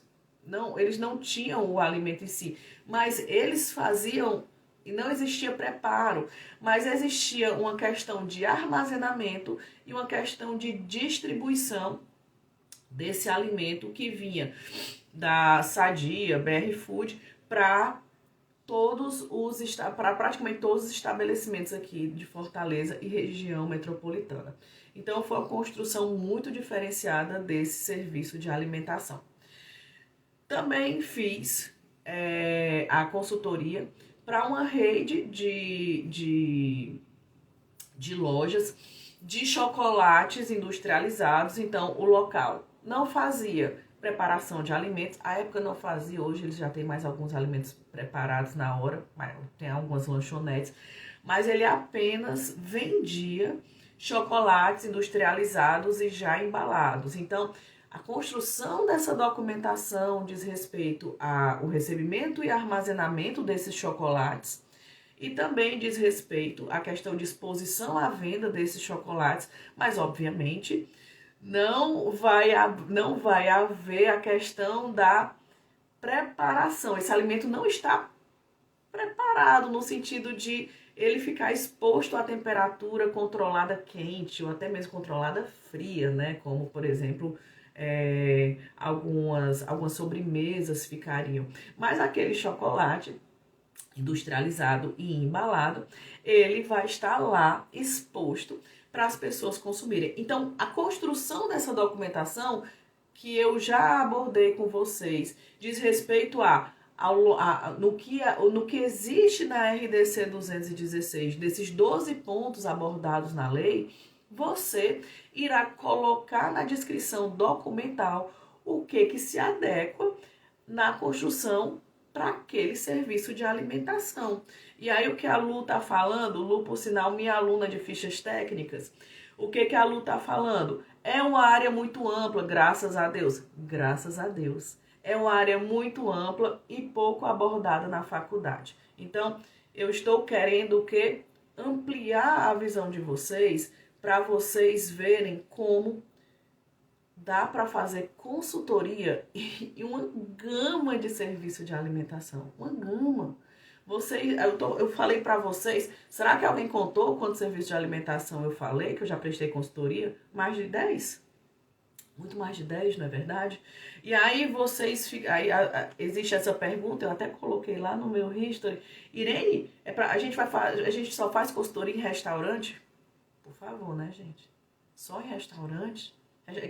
Eles não tinham o alimento em si, mas eles faziam, e não existia preparo, mas existia uma questão de armazenamento e uma questão de distribuição desse alimento que vinha da Sadia, BR Food, para praticamente todos os estabelecimentos aqui de Fortaleza e região metropolitana. Então, foi uma construção muito diferenciada desse serviço de alimentação. Também fiz a consultoria para uma rede de lojas de chocolates industrializados. Então, o local não fazia preparação de alimentos. À época não fazia, hoje eles já têm mais alguns alimentos preparados na hora, tem algumas lanchonetes, mas ele apenas vendia chocolates industrializados e já embalados. Então, a construção dessa documentação diz respeito ao recebimento e armazenamento desses chocolates e também diz respeito à questão de exposição à venda desses chocolates, mas obviamente não vai haver a questão da preparação. Esse alimento não está preparado no sentido de ele ficar exposto à temperatura controlada quente ou até mesmo controlada fria, né? Como, por exemplo, algumas sobremesas ficariam. Mas aquele chocolate industrializado e embalado, ele vai estar lá exposto para as pessoas consumirem. Então, a construção dessa documentação que eu já abordei com vocês diz respeito no que existe na RDC 216, desses 12 pontos abordados na lei, você irá colocar na descrição documental o que se adequa na construção para aquele serviço de alimentação. E aí o que a Lu está falando, Lu, por sinal, minha aluna de fichas técnicas, o que a Lu está falando? É uma área muito ampla, graças a Deus. Graças a Deus. É uma área muito ampla e pouco abordada na faculdade. Então, eu estou querendo o quê? Ampliar a visão de vocês para vocês verem como dá para fazer consultoria e uma gama de serviço de alimentação. Uma gama. Eu falei para vocês, será que alguém contou quanto serviço de alimentação eu falei, que eu já prestei consultoria? Mais de 10? Muito mais de 10, não é verdade? E aí existe essa pergunta, eu até coloquei lá no meu history. Irene, a gente só faz consultoria em restaurante? Por favor, né, gente? Só em restaurante?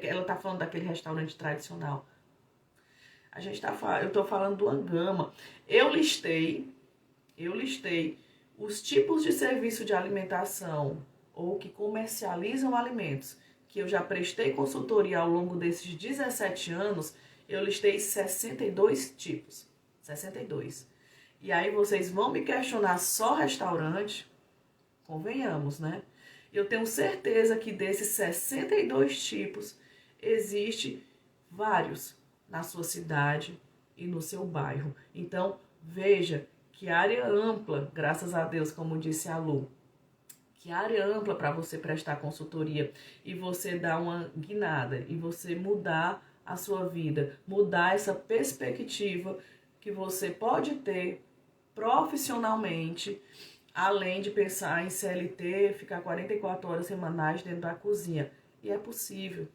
Ela tá falando daquele restaurante tradicional. Eu tô falando de uma gama. Eu listei os tipos de serviço de alimentação ou que comercializam alimentos que eu já prestei consultoria ao longo desses 17 anos. Eu listei 62 tipos. 62. E aí vocês vão me questionar só restaurante? Convenhamos, né? Eu tenho certeza que desses 62 tipos, existe vários na sua cidade e no seu bairro. Então, veja que área ampla, graças a Deus, como disse a Lu, que área ampla para você prestar consultoria e você dar uma guinada e você mudar a sua vida, mudar essa perspectiva que você pode ter profissionalmente, além de pensar em CLT, ficar 44 horas semanais dentro da cozinha. E é possível.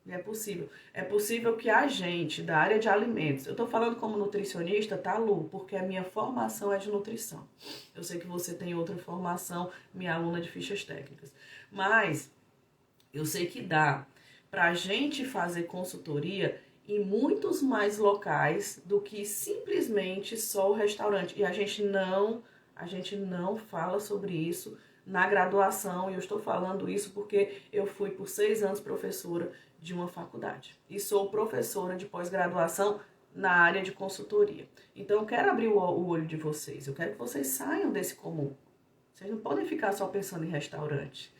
É possível. É possível que a gente, da área de alimentos, eu tô falando como nutricionista, tá, Lu? Porque a minha formação é de nutrição. Eu sei que você tem outra formação, minha aluna de fichas técnicas. Mas eu sei que dá pra gente fazer consultoria em muitos mais locais do que simplesmente só o restaurante. E a gente não fala sobre isso na graduação, e eu estou falando isso porque eu fui por 6 anos professora de uma faculdade e sou professora de pós-graduação na área de consultoria. Então eu quero abrir o olho de vocês, eu quero que vocês saiam desse comum. Vocês não podem ficar só pensando em restaurante.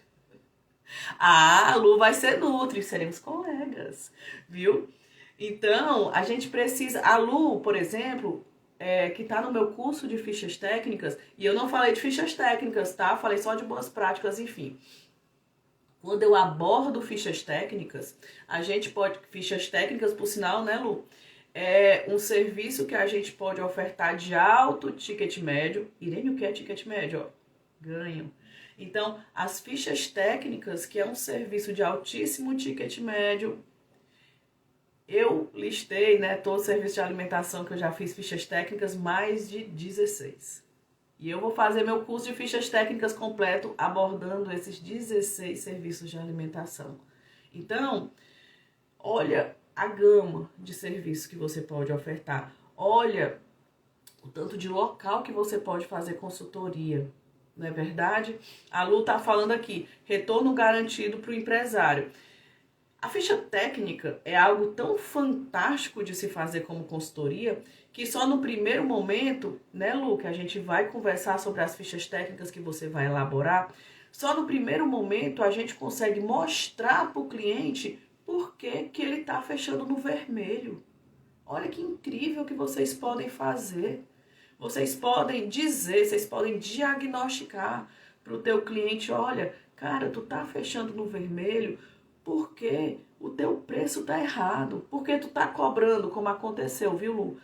A Lu vai ser nutri, seremos colegas, viu? Então, a gente precisa... A Lu, por exemplo, que está no meu curso de fichas técnicas, e eu não falei de fichas técnicas, tá? Falei só de boas práticas, enfim. Quando eu abordo fichas técnicas, fichas técnicas, por sinal, né, Lu? É um serviço que a gente pode ofertar de alto ticket médio. Irene, o que é ticket médio? Ó, ganho. Então, as fichas técnicas, que é um serviço de altíssimo ticket médio, eu listei, né, todo o serviço de alimentação que eu já fiz, fichas técnicas, mais de 16. E eu vou fazer meu curso de fichas técnicas completo abordando esses 16 serviços de alimentação. Então, olha a gama de serviços que você pode ofertar. Olha o tanto de local que você pode fazer consultoria. Não é verdade? A Lu tá falando aqui, retorno garantido para o empresário. A ficha técnica é algo tão fantástico de se fazer como consultoria que só no primeiro momento, né, Lu, que a gente vai conversar sobre as fichas técnicas que você vai elaborar, só no primeiro momento a gente consegue mostrar para o cliente por que ele está fechando no vermelho. Olha que incrível que vocês podem fazer. Vocês podem dizer, vocês podem diagnosticar para o teu cliente, olha, cara, tu tá fechando no vermelho porque o teu preço tá errado, porque tu tá cobrando, como aconteceu, viu, Lu?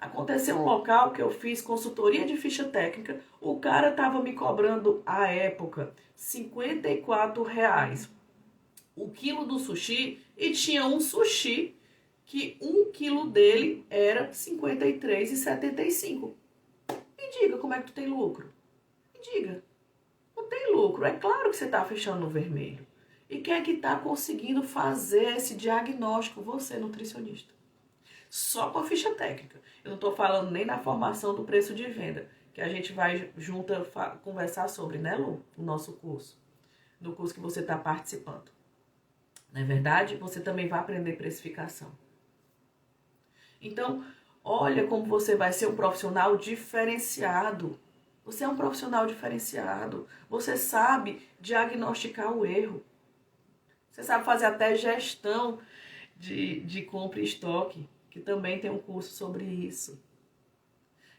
Aconteceu um local que eu fiz consultoria de ficha técnica, o cara tava me cobrando, à época, R$54. o quilo do sushi e tinha um sushi que 1 quilo dele era R$ 53,75. Me diga como é que tu tem lucro. Me diga. Não tem lucro. É claro que você está fechando no vermelho. E quem é que está conseguindo fazer esse diagnóstico? Você, nutricionista. Só com a ficha técnica. Eu não estou falando nem na formação do preço de venda, que a gente vai junto conversar sobre, né, Lu? No nosso curso. No curso que você está participando. Não é verdade? Você também vai aprender precificação. Então, olha como você vai ser um profissional diferenciado. Você é um profissional diferenciado. Você sabe diagnosticar o erro. Você sabe fazer até gestão de compra e estoque, que também tem um curso sobre isso.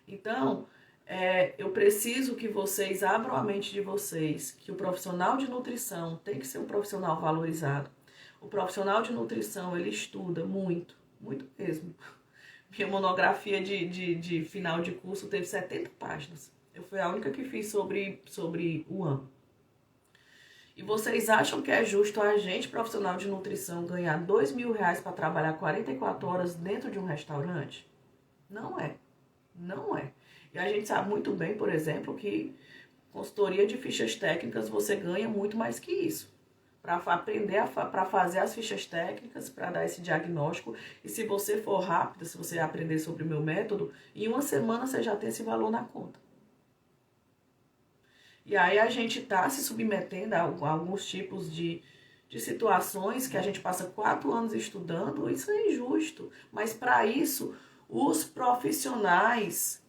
Então, eu preciso que vocês abram a mente de vocês, que o profissional de nutrição tem que ser um profissional valorizado. O profissional de nutrição, ele estuda muito, muito mesmo. Minha monografia de final de curso teve 70 páginas. Eu fui a única que fiz sobre o ano. E vocês acham que é justo a gente, profissional de nutrição, ganhar R$2.000 para trabalhar 44 horas dentro de um restaurante? Não é. Não é. E a gente sabe muito bem, por exemplo, que consultoria de fichas técnicas você ganha muito mais que isso. Para aprender, para fazer as fichas técnicas, para dar esse diagnóstico. E se você for rápido, se você aprender sobre o meu método, em 1 semana você já tem esse valor na conta. E aí a gente está se submetendo a alguns tipos de situações que a gente passa 4 anos estudando. Isso é injusto. Mas para isso, os profissionais,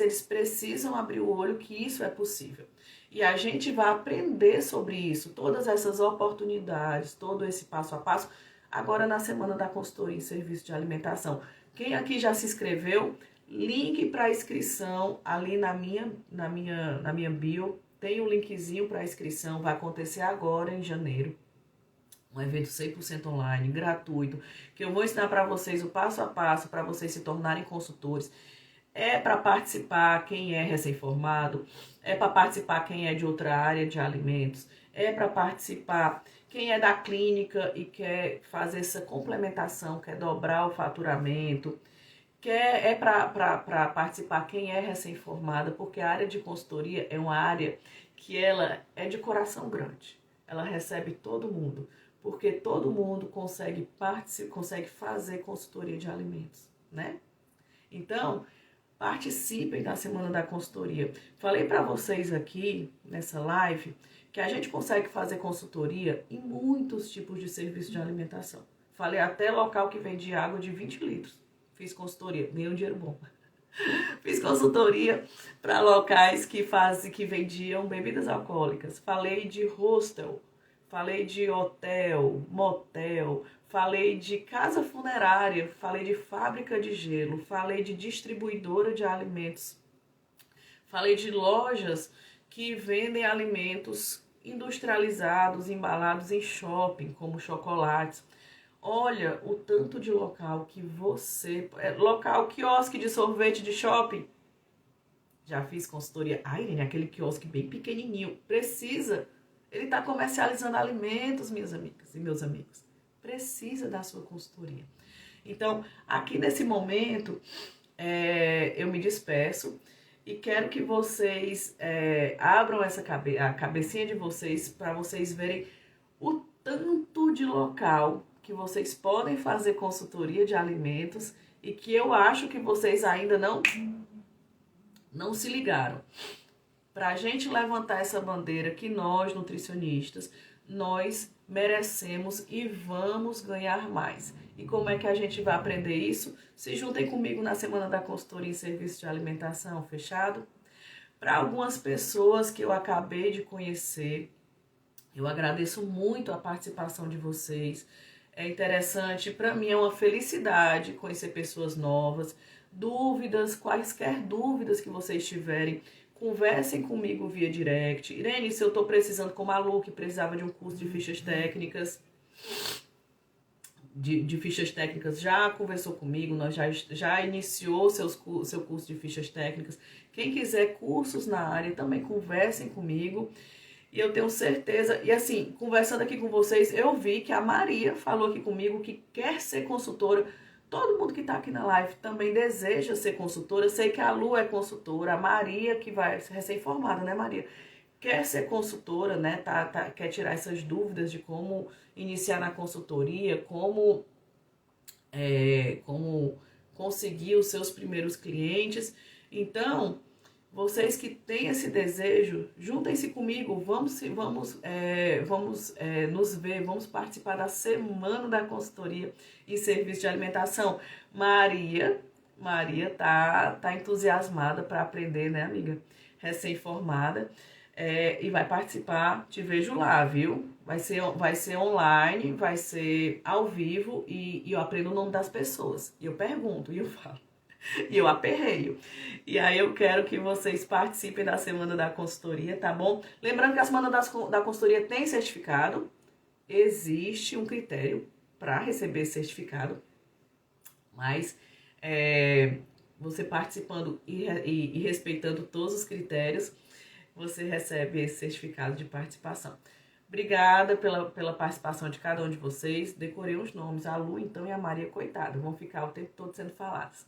eles precisam abrir o olho que isso é possível. E a gente vai aprender sobre isso, todas essas oportunidades, todo esse passo a passo, agora na Semana da Consultoria em Serviço de Alimentação. Quem aqui já se inscreveu, link para inscrição ali na minha bio. Tem um linkzinho para inscrição, vai acontecer agora em janeiro. Um evento 100% online, gratuito, que eu vou ensinar para vocês o passo a passo para vocês se tornarem consultores. É para participar quem é recém-formado, é para participar quem é de outra área de alimentos, é para participar quem é da clínica e quer fazer essa complementação, quer dobrar o faturamento, é para participar quem é recém-formada, porque a área de consultoria é uma área que ela é de coração grande, ela recebe todo mundo, porque todo mundo consegue fazer consultoria de alimentos, né? Então, participem da Semana da Consultoria. Falei para vocês aqui, nessa live, que a gente consegue fazer consultoria em muitos tipos de serviço de alimentação. Falei até local que vende água de 20 litros. Fiz consultoria, ganhei um dinheiro bom. Fiz consultoria para locais que vendiam bebidas alcoólicas. Falei de hostel, falei de hotel, motel, falei de casa funerária, falei de fábrica de gelo, falei de distribuidora de alimentos, falei de lojas que vendem alimentos industrializados, embalados em shopping, como chocolates. Olha o tanto de local que local, quiosque de sorvete de shopping. Já fiz consultoria. Ai, Irene, aquele quiosque bem pequenininho. Precisa. Ele está comercializando alimentos, minhas amigas e meus amigos. Precisa da sua consultoria. Então, aqui nesse momento, eu me despeço e quero que vocês abram a cabecinha de vocês para vocês verem o tanto de local que vocês podem fazer consultoria de alimentos e que eu acho que vocês ainda não se ligaram. Para a gente levantar essa bandeira que nós, nutricionistas, nós merecemos e vamos ganhar mais. E como é que a gente vai aprender isso? Se juntem comigo na Semana da Consultoria em Serviço de Alimentação, fechado? Para algumas pessoas que eu acabei de conhecer, eu agradeço muito a participação de vocês. É interessante, para mim é uma felicidade conhecer pessoas novas. Dúvidas, quaisquer dúvidas que vocês tiverem, conversem comigo via direct. Irene, se eu estou precisando, como a Lu, que precisava de um curso de fichas técnicas, de fichas técnicas, já conversou comigo, nós já iniciou seu curso de fichas técnicas. Quem quiser cursos na área, também conversem comigo. E eu tenho certeza, e assim, conversando aqui com vocês, eu vi que a Maria falou aqui comigo que quer ser consultora. Todo mundo que está aqui na live também deseja ser consultora. Eu sei que a Lu é consultora, a Maria, que vai ser recém-formada, né, Maria? Quer ser consultora, né? Quer tirar essas dúvidas de como iniciar na consultoria, como conseguir os seus primeiros clientes. Então, vocês que têm esse desejo, juntem-se comigo, vamos nos ver, vamos participar da Semana da Consultoria e Serviço de Alimentação. Maria tá entusiasmada para aprender, né, amiga? Recém-formada. E vai participar, te vejo lá, viu? Vai ser online, vai ser ao vivo e eu aprendo o nome das pessoas. E eu pergunto, e eu falo. E eu aperreio. E aí eu quero que vocês participem da Semana da Consultoria, tá bom? Lembrando que a Semana da Consultoria tem certificado. Existe um critério para receber certificado. Mas você participando e respeitando todos os critérios, você recebe esse certificado de participação. Obrigada pela participação de cada um de vocês. Decorei os nomes, a Lu, então, e a Maria, coitada. Vão ficar o tempo todo sendo faladas.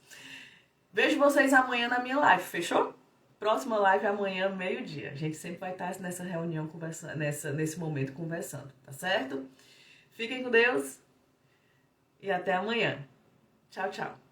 Vejo vocês amanhã na minha live, fechou? Próxima live amanhã, meio-dia. A gente sempre vai estar nessa reunião, conversando, nesse momento conversando, tá certo? Fiquem com Deus e até amanhã. Tchau, tchau.